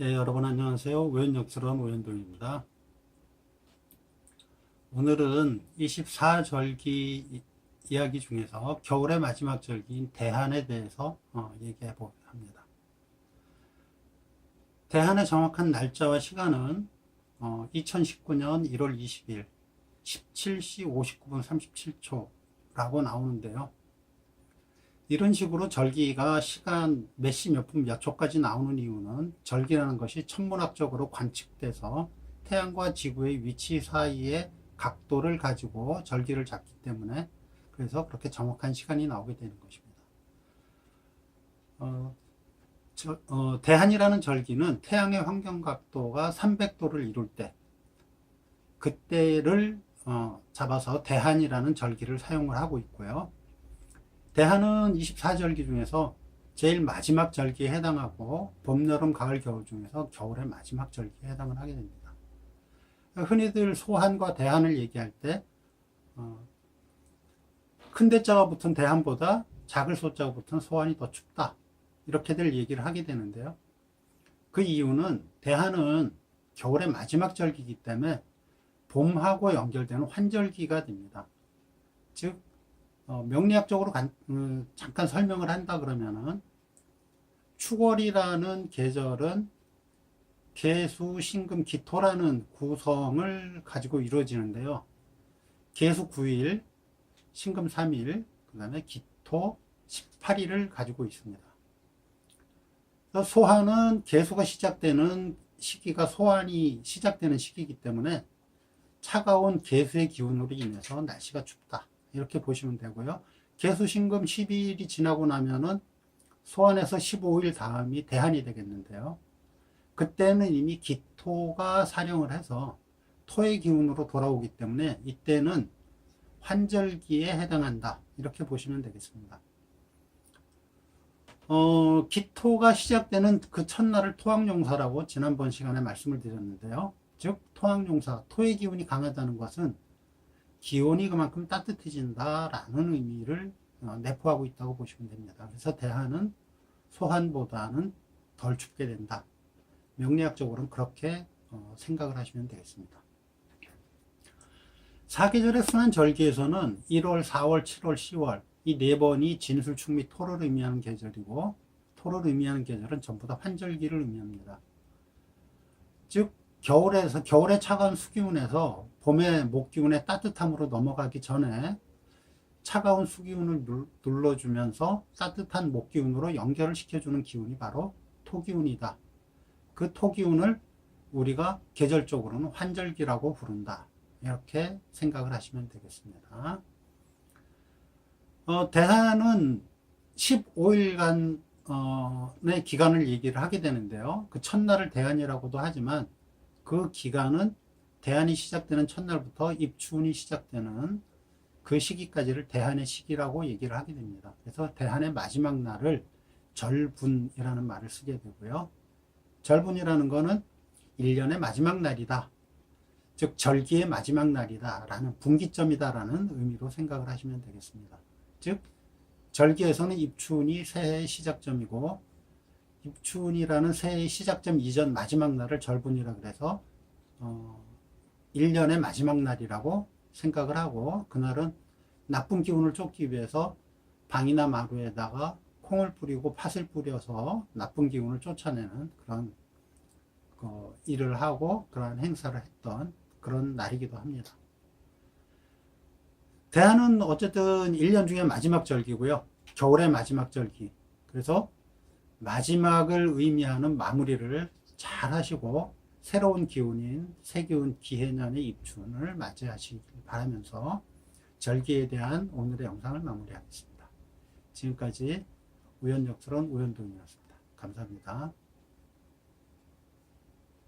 예, 여러분 안녕하세요. 우연역스러운 우연동입니다. 오늘은 24절기 이야기 중에서 겨울의 마지막 절기인 대한에 대해서 얘기해 보려 합니다. 대한의 정확한 날짜와 시간은 2019년 1월 20일 17시 59분 37초라고 나오는데요. 이런 식으로 절기가 시간 몇 시 몇 분 몇 초까지 나오는 이유는 절기라는 것이 천문학적으로 관측돼서 태양과 지구의 위치 사이의 각도를 가지고 절기를 잡기 때문에 그래서 그렇게 정확한 시간이 나오게 되는 것입니다. 대한이라는 절기는 태양의 환경각도가 300도를 이룰 때 그때를 잡아서 대한이라는 절기를 사용을 하고 있고요. 대한은 24절기 중에서 제일 마지막 절기에 해당하고 봄, 여름, 가을, 겨울 중에서 겨울의 마지막 절기에 해당을 하게 됩니다. 흔히들 소한과 대한을 얘기할 때 큰 대자가 붙은 대한보다 작을 소자가 붙은 소한이 더 춥다 이렇게들 얘기를 하게 되는데요. 그 이유는 대한은 겨울의 마지막 절기이기 때문에 봄하고 연결되는 환절기가 됩니다. 즉 명리학적으로 잠깐 설명을 한다 그러면은 축월이라는 계절은 계수, 신금, 기토라는 구성을 가지고 이루어지는데요. 계수 9일, 신금 3일, 그 다음에 기토 18일을 가지고 있습니다. 소환은 계수가 시작되는 시기가 소환이 시작되는 시기이기 때문에 차가운 계수의 기운으로 인해서 날씨가 춥다. 이렇게 보시면 되고요. 계수 신금 12일이 지나고 나면은 소환에서 15일 다음이 대한이 되겠는데요. 그때는 이미 기토가 사령을 해서 토의 기운으로 돌아오기 때문에 이때는 환절기에 해당한다. 이렇게 보시면 되겠습니다. 기토가 시작되는 그 첫날을 토학용사라고 지난번 시간에 말씀을 드렸는데요. 즉 토학용사, 토의 기운이 강하다는 것은 기온이 그만큼 따뜻해진다라는 의미를 내포하고 있다고 보시면 됩니다. 그래서 대한은 소한보다는 덜 춥게 된다. 명리학적으로는 그렇게 생각을 하시면 되겠습니다. 사계절의 순환 절기에서는 1월, 4월, 7월, 10월 이 네 번이 진술, 충미, 토를 의미하는 계절이고 토를 의미하는 계절은 전부 다 환절기를 의미합니다. 즉 겨울의 차가운 수기운에서 봄의 목기운의 따뜻함으로 넘어가기 전에 차가운 수기운을 눌러주면서 따뜻한 목기운으로 연결을 시켜주는 기운이 바로 토기운이다. 그 토기운을 우리가 계절적으로는 환절기라고 부른다. 이렇게 생각을 하시면 되겠습니다. 대한은 15일간의 기간을 얘기를 하게 되는데요. 그 첫날을 대한이라고도 하지만 그 기간은 대한이 시작되는 첫날부터 입춘이 시작되는 그 시기까지를 대한의 시기라고 얘기를 하게 됩니다. 그래서 대한의 마지막 날을 절분이라는 말을 쓰게 되고요. 절분이라는 것은 1년의 마지막 날이다. 즉 절기의 마지막 날이다 라는 분기점이다 라는 의미로 생각을 하시면 되겠습니다. 즉 절기에서는 입춘이 새해의 시작점이고 입춘이라는 새해의 시작점 이전 마지막 날을 절분이라 그래서 1년의 마지막 날이라고 생각을 하고 그날은 나쁜 기운을 쫓기 위해서 방이나 마루에다가 콩을 뿌리고 팥을 뿌려서 나쁜 기운을 쫓아내는 그런 일을 하고 그런 행사를 했던 그런 날이기도 합니다. 대한은 어쨌든 1년 중에 마지막 절기고요. 겨울의 마지막 절기. 그래서 마지막을 의미하는 마무리를 잘 하시고 새로운 기운인 새기운 기해년의 입춘을 맞이하시길 바라면서 절기에 대한 오늘의 영상을 마무리하겠습니다. 지금까지 우연역스러운 우연동이었습니다. 감사합니다.